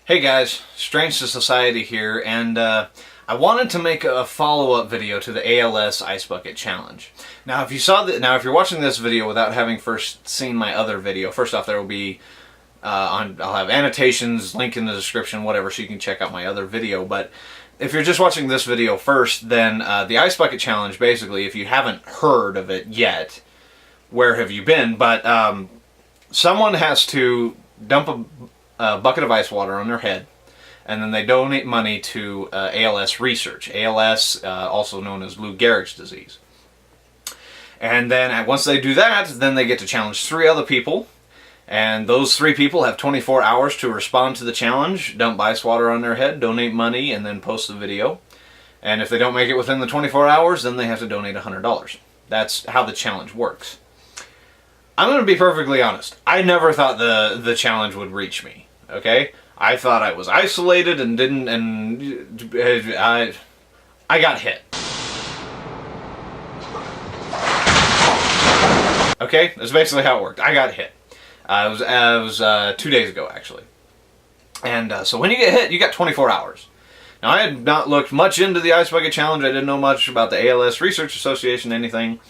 Hey guys, Strange to Society here, and I wanted to make a follow-up video to the ALS Ice Bucket Challenge. Now, if you're watching this video without having first seen my other video, first off, there will be I'll have annotations, link in the description, whatever, so you can check out my other video. But if you're just watching this video first, then the Ice Bucket Challenge, basically, if you haven't heard of it yet, where have you been? But someone has to dump a bucket of ice water on their head, and then they donate money to ALS research. ALS, also known as Lou Gehrig's disease. And then once they do that, then they get to challenge 3 other people, and those 3 people have 24 hours to respond to the challenge, dump ice water on their head, donate money, and then post the video. And if they don't make it within the 24 hours, then they have to donate $100. That's how the challenge works. I'm going to be perfectly honest. I never thought the challenge would reach me. Okay? I thought I was isolated and I got hit. Okay? That's basically how it worked. I got hit. It was 2 days ago, actually. And so when you get hit, you got 24 hours. Now, I had not looked much into the Ice Bucket Challenge. I didn't know much about the ALS Research Association, anything.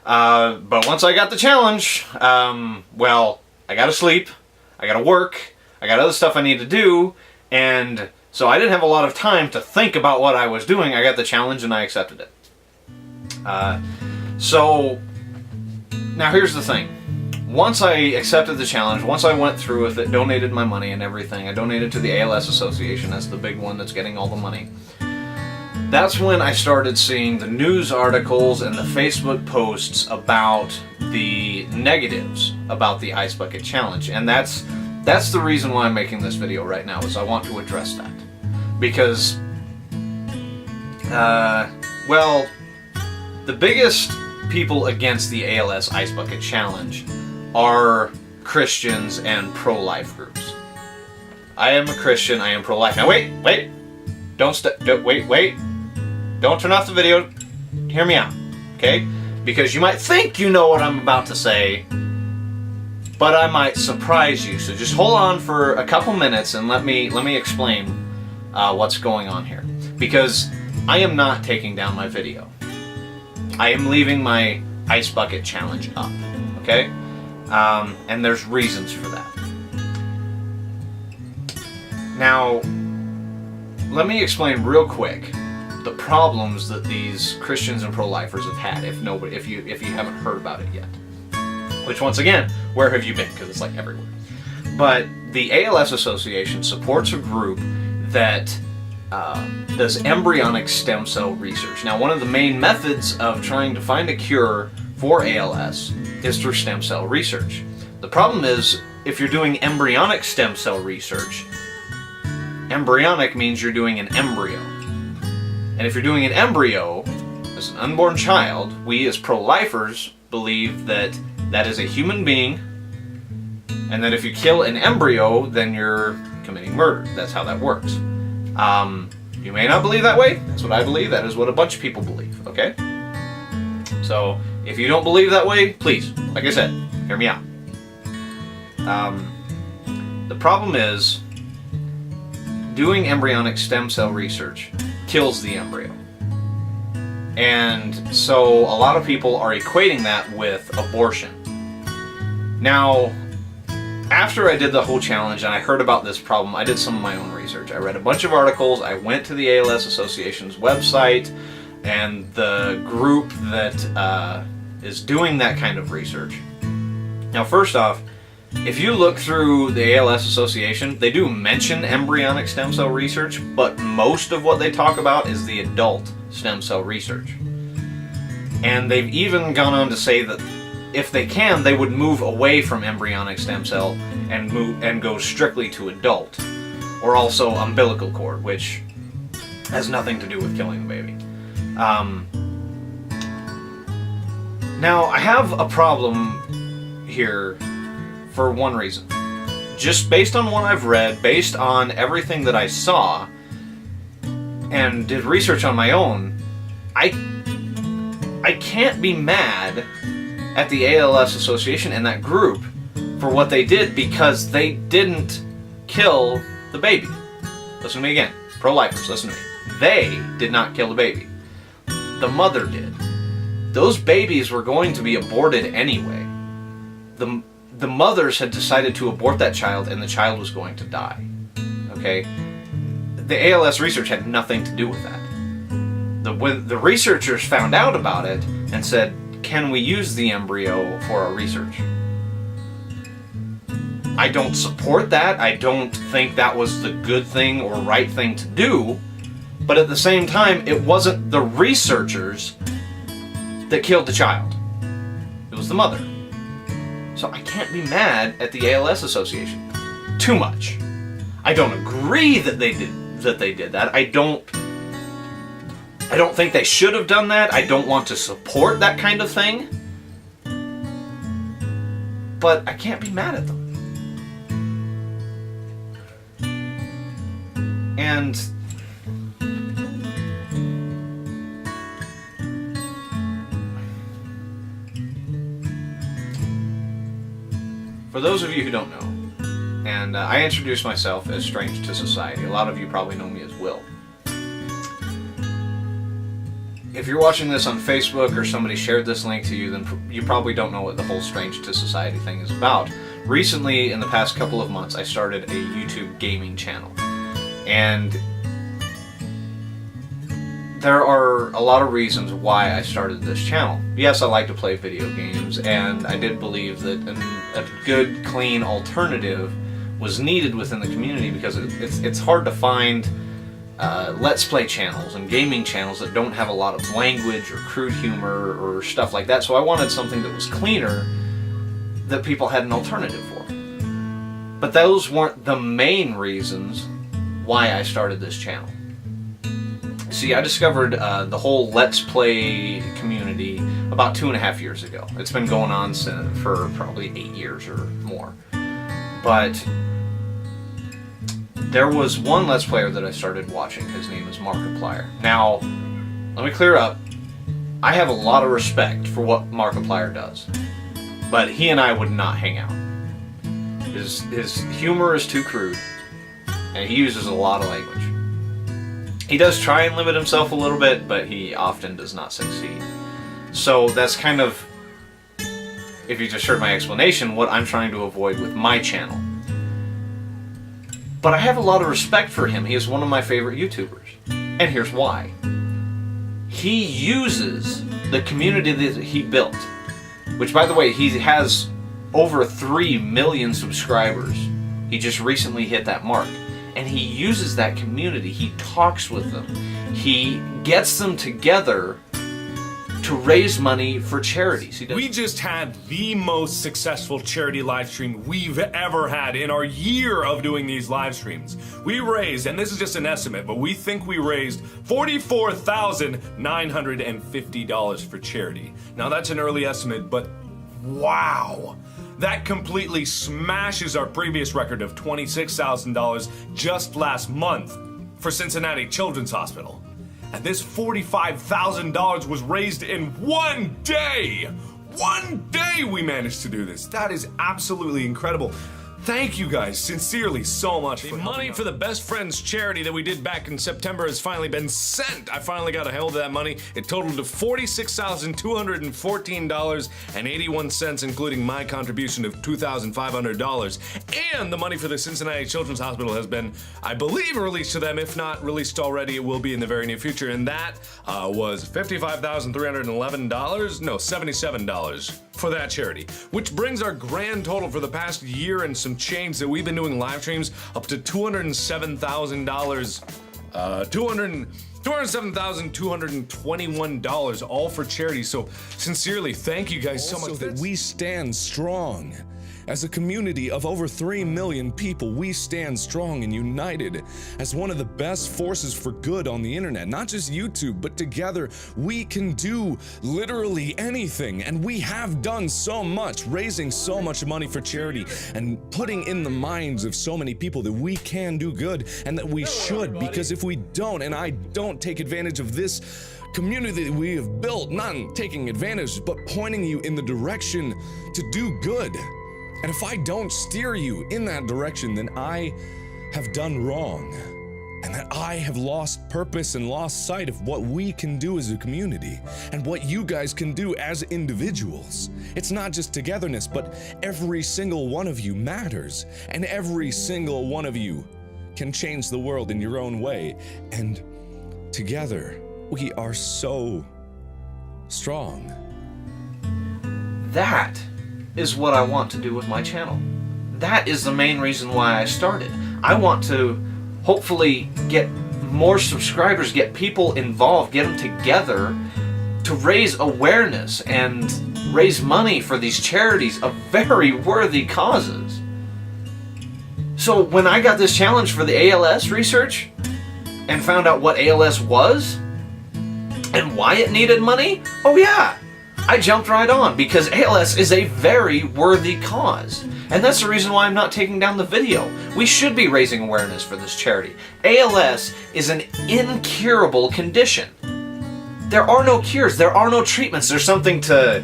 But once I got the challenge, well, I gotta sleep, I gotta work, I got other stuff I need to do, and so I didn't have a lot of time to think about what I was doing. I got the challenge and I accepted it. So, now here's the thing. Once I accepted the challenge, once I went through with it, donated my money and everything, I donated to the ALS Association, that's the big one that's getting all the money. That's when I started seeing the news articles and the Facebook posts about the negatives about the Ice Bucket Challenge. And that's the reason why I'm making this video right now, is I want to address that. Because, well, the biggest people against the ALS Ice Bucket Challenge are Christians and pro-life groups. I am a Christian, I am pro-life. Now wait! Wait! Don't turn off the video. Hear me out, okay? Because you might think you know what I'm about to say, but I might surprise you. So just hold on for a couple minutes and let me explain what's going on here. Because I am not taking down my video. I am leaving my Ice Bucket Challenge up, okay? And there's reasons for that. Now, let me explain real quick the problems that these Christians and pro-lifers have had, if you haven't heard about it yet. Which, once again, where have you been? Because it's like everywhere. But the ALS Association supports a group that does embryonic stem cell research. Now, one of the main methods of trying to find a cure for ALS is through stem cell research. The problem is, if you're doing embryonic stem cell research, embryonic means you're doing an embryo. And if you're doing an embryo, as an unborn child, we as pro-lifers believe that that is a human being, and that if you kill an embryo, then you're committing murder. That's how that works. You may not believe that way. That's what I believe. That is what a bunch of people believe, okay? So, if you don't believe that way, please, like I said, hear me out. The problem is, doing embryonic stem cell research kills the embryo. And so a lot of people are equating that with abortion. Now, after I did the whole challenge and I heard about this problem, I did some of my own research. I read a bunch of articles, I went to the ALS Association's website and the group that is doing that kind of research. Now, first off, if you look through the ALS Association, they do mention embryonic stem cell research, but most of what they talk about is the adult stem cell research. And they've even gone on to say that if they can, they would move away from embryonic stem cell and go strictly to adult, or also umbilical cord, which has nothing to do with killing the baby. Now, I have a problem here for one reason. Just based on what I've read, based on everything that I saw, and did research on my own, I can't be mad at the ALS Association and that group for what they did, because they didn't kill the baby. listen to me again, pro-lifers, listen to me. They did not kill the baby. The mother did. Those babies were going to be aborted anyway. The mothers had decided to abort that child, and the child was going to die. Okay? The ALS research had nothing to do with that. When the researchers found out about it and said, can we use the embryo for our research? I don't support that. I don't think that was the good thing or right thing to do. But at the same time, it wasn't the researchers that killed the child. It was the mother. So I can't be mad at the ALS Association too much. I don't agree that they did that. I don't think they should have done that. I don't want to support that kind of thing. But I can't be mad at them. And for those of you who don't know, and I introduced myself as Strange to Society. A lot of you probably know me as Will. If you're watching this on Facebook or somebody shared this link to you, then you probably don't know what the whole Strange to Society thing is about. Recently, in the past couple of months, I started a YouTube gaming channel. And there are a lot of reasons why I started this channel. Yes, I like to play video games, and I did believe that a good, clean alternative was needed within the community, because it's hard to find Let's Play channels and gaming channels that don't have a lot of language or crude humor or stuff like that. So I wanted something that was cleaner, that people had an alternative for. But those weren't the main reasons why I started this channel. See, I discovered the whole Let's Play community about 2.5 years ago. It's been going on for probably 8 years or more. But there was one Let's Player that I started watching. His name is Markiplier. Now, let me clear up. I have a lot of respect for what Markiplier does. But he and I would not hang out. His humor is too crude. And he uses a lot of language. He does try and limit himself a little bit, but he often does not succeed. So that's kind of, if you just heard my explanation, what I'm trying to avoid with my channel. But I have a lot of respect for him. He is one of my favorite YouTubers. And here's why. He uses the community that he built, which, by the way, he has over 3 million subscribers. He just recently hit that mark. And he uses that community. He talks with them. He gets them together to raise money for charities. We just had the most successful charity live stream we've ever had in our year of doing these live streams. We raised, and this is just an estimate, but we think we raised $44,950 for charity. Now that's an early estimate, but wow! That completely smashes our previous record of $26,000 just last month for Cincinnati Children's Hospital. And this $45,000 was raised in one day! One day we managed to do this. That is absolutely incredible. Thank you guys, sincerely, so much for helping. The money for the Best Friends charity that we did back in September has finally been sent. I finally got a hold of that money. It totaled to $46,214.81, including my contribution of $2,500. And the money for the Cincinnati Children's Hospital has been, I believe, released to them. If not released already, it will be in the very near future. And that was $55,311, no, $77 for that charity, which brings our grand total for the past year and some change that we've been doing live streams up to $207,000, $207,221, all for charity. So sincerely, thank you guys so much. That we stand strong. As a community of over 3 million people, we stand strong and united as one of the best forces for good on the internet. Not just YouTube, but together we can do literally anything. And we have done so much, raising so much money for charity and putting in the minds of so many people that we can do good and that we should. Because if we don't, and I don't take advantage of this community that we have built, not taking advantage, but pointing you in the direction to do good. And if I don't steer you in that direction, then I have done wrong. and that I have lost purpose and lost sight of what we can do as a community and what you guys can do as individuals. It's not just togetherness, but every single one of you matters, and every single one of you can change the world in your own way. And together, we are so strong. That is what I want to do with my channel. That is the main reason why I started. I want to hopefully get more subscribers, get people involved, get them together to raise awareness and raise money for these charities of very worthy causes. So when I got this challenge for the ALS research and found out what ALS was and why it needed money, oh yeah, I jumped right on, because ALS is a very worthy cause. And that's the reason why I'm not taking down the video. We should be raising awareness for this charity. ALS is an incurable condition. There are no cures, there are no treatments. There's something to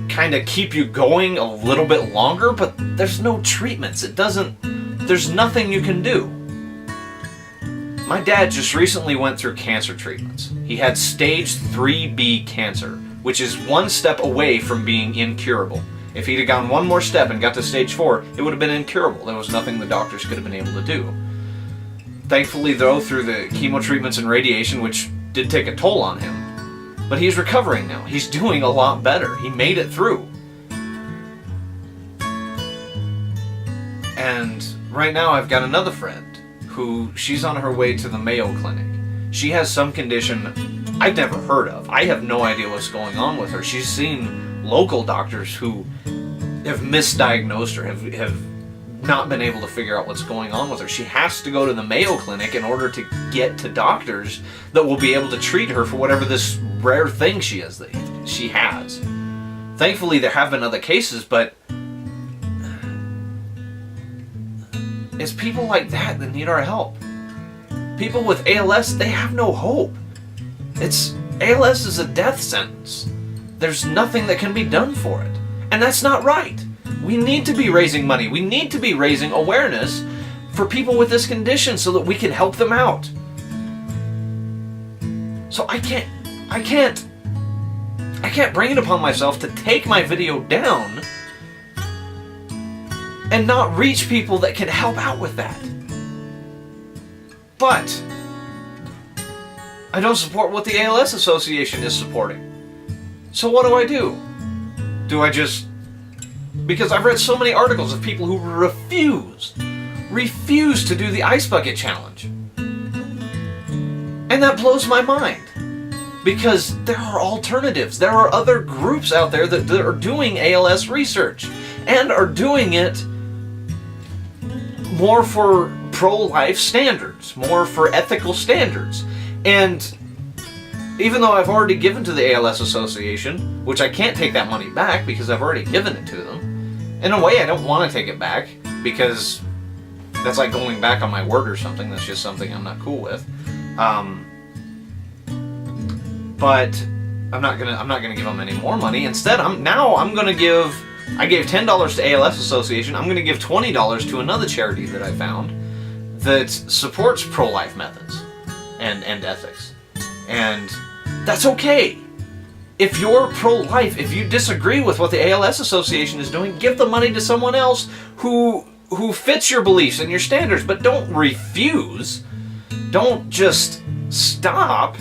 kind of keep you going a little bit longer, but there's no treatments. There's nothing you can do. My dad just recently went through cancer treatments. He had stage 3B cancer, which is one step away from being incurable. If he'd have gone one more step and got to stage 4, it would have been incurable. There was nothing the doctors could have been able to do. Thankfully, though, through the chemo treatments and radiation, which did take a toll on him, but he's recovering now. He's doing a lot better. He made it through. And right now I've got another friend who, she's on her way to the Mayo Clinic. She has some condition I've never heard of. I have no idea what's going on with her. She's seen local doctors who have misdiagnosed her, have not been able to figure out what's going on with her. She has to go to the Mayo Clinic in order to get to doctors that will be able to treat her for whatever this rare thing she has. Thankfully, there have been other cases, but it's people like that that need our help. People with ALS, they have no hope. ALS is a death sentence. There's nothing that can be done for it. And that's not right. We need to be raising money. We need to be raising awareness for people with this condition so that we can help them out. So I can't bring it upon myself to take my video down and not reach people that can help out with that. But I don't support what the ALS Association is supporting. So what do? Do I just... Because I've read so many articles of people who refuse to do the Ice Bucket Challenge. And that blows my mind. Because there are alternatives. There are other groups out there that are doing ALS research. And are doing it more for pro-life standards. More for ethical standards. And even though I've already given to the ALS Association, which I can't take that money back because I've already given it to them, in a way I don't want to take it back because that's like going back on my word or something. That's just something I'm not cool with. But I'm not gonna give them any more money. Instead, I gave $10 to ALS Association. I'm gonna give $20 to another charity that I found that supports pro-life methods and ethics. And that's okay. If you're pro-life, if you disagree with what the ALS Association is doing, give the money to someone else who fits your beliefs and your standards, but don't refuse. Don't just stop,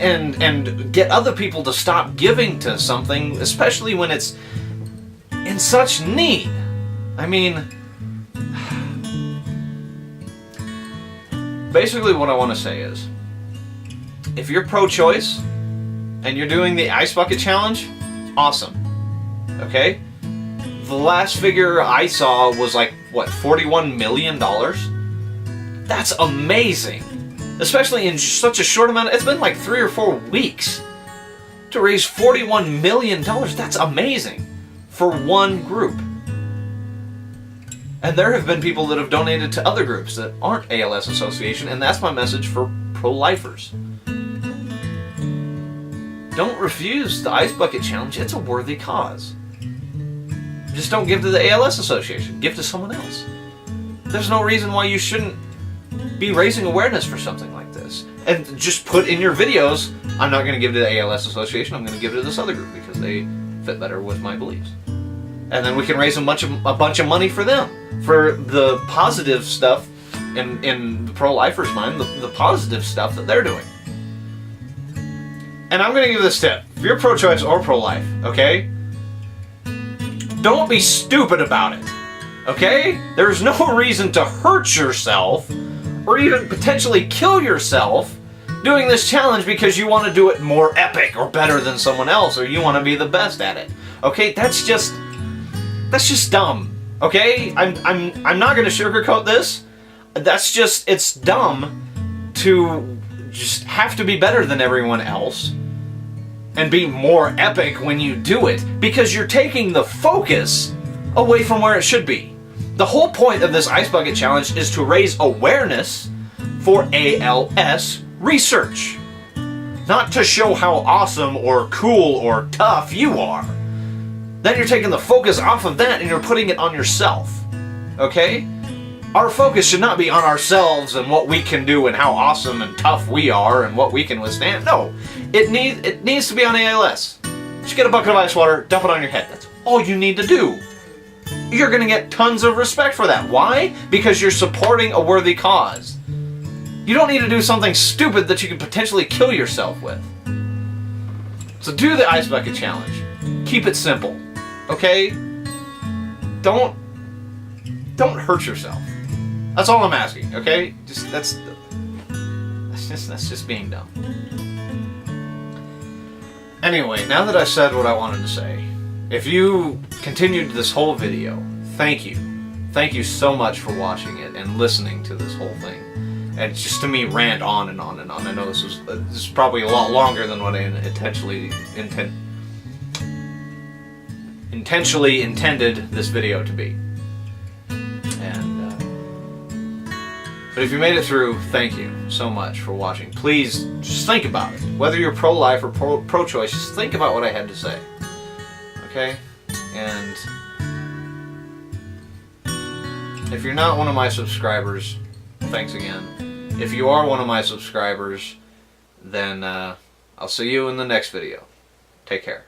and get other people to stop giving to something, especially when it's in such need. I mean, basically what I want to say is, if you're pro-choice and you're doing the Ice Bucket Challenge, awesome. Okay? The last figure I saw was like, what, $41 million? That's amazing. Especially in such a short amount. It's been like 3 or 4 weeks to raise $41 million. That's amazing for one group. And there have been people that have donated to other groups that aren't ALS Association, and that's my message for pro-lifers. Don't refuse the Ice Bucket Challenge. It's a worthy cause. Just don't give to the ALS Association. Give to someone else. There's no reason why you shouldn't be raising awareness for something like this. And just put in your videos, I'm not going to give it to the ALS Association, I'm going to give it to this other group because they fit better with my beliefs. And then we can raise a bunch of money for them, for the positive stuff in the pro-lifers' mind, the positive stuff that they're doing. And I'm going to give this tip. If you're pro-choice or pro-life, okay? Don't be stupid about it, okay? There's no reason to hurt yourself or even potentially kill yourself doing this challenge because you want to do it more epic or better than someone else, or you want to be the best at it. Okay? That's just dumb. Okay? I'm not going to sugarcoat this. That's just, it's dumb to just have to be better than everyone else and be more epic when you do it, because you're taking the focus away from where it should be. The whole point of this Ice Bucket Challenge is to raise awareness for ALS research, not to show how awesome or cool or tough you are. Then you're taking the focus off of that and you're putting it on yourself. Okay? Our focus should not be on ourselves and what we can do and how awesome and tough we are and what we can withstand. No, it needs to be on ALS. Just get a bucket of ice water, dump it on your head. That's all you need to do. You're going to get tons of respect for that. Why? Because you're supporting a worthy cause. You don't need to do something stupid that you can potentially kill yourself with. So do the Ice Bucket Challenge. Keep it simple. Okay? Don't hurt yourself. That's all I'm asking, okay? That's just being dumb. Anyway, now that I said what I wanted to say, if you continued this whole video, thank you. Thank you so much for watching it and listening to this whole thing. And just to me rant on and on and on. I know this is probably a lot longer than what I intentionally intended this video to be. But if you made it through, thank you so much for watching. Please, just think about it. Whether you're pro-life or pro-choice, just think about what I had to say. Okay? And if you're not one of my subscribers, thanks again. If you are one of my subscribers, then I'll see you in the next video. Take care.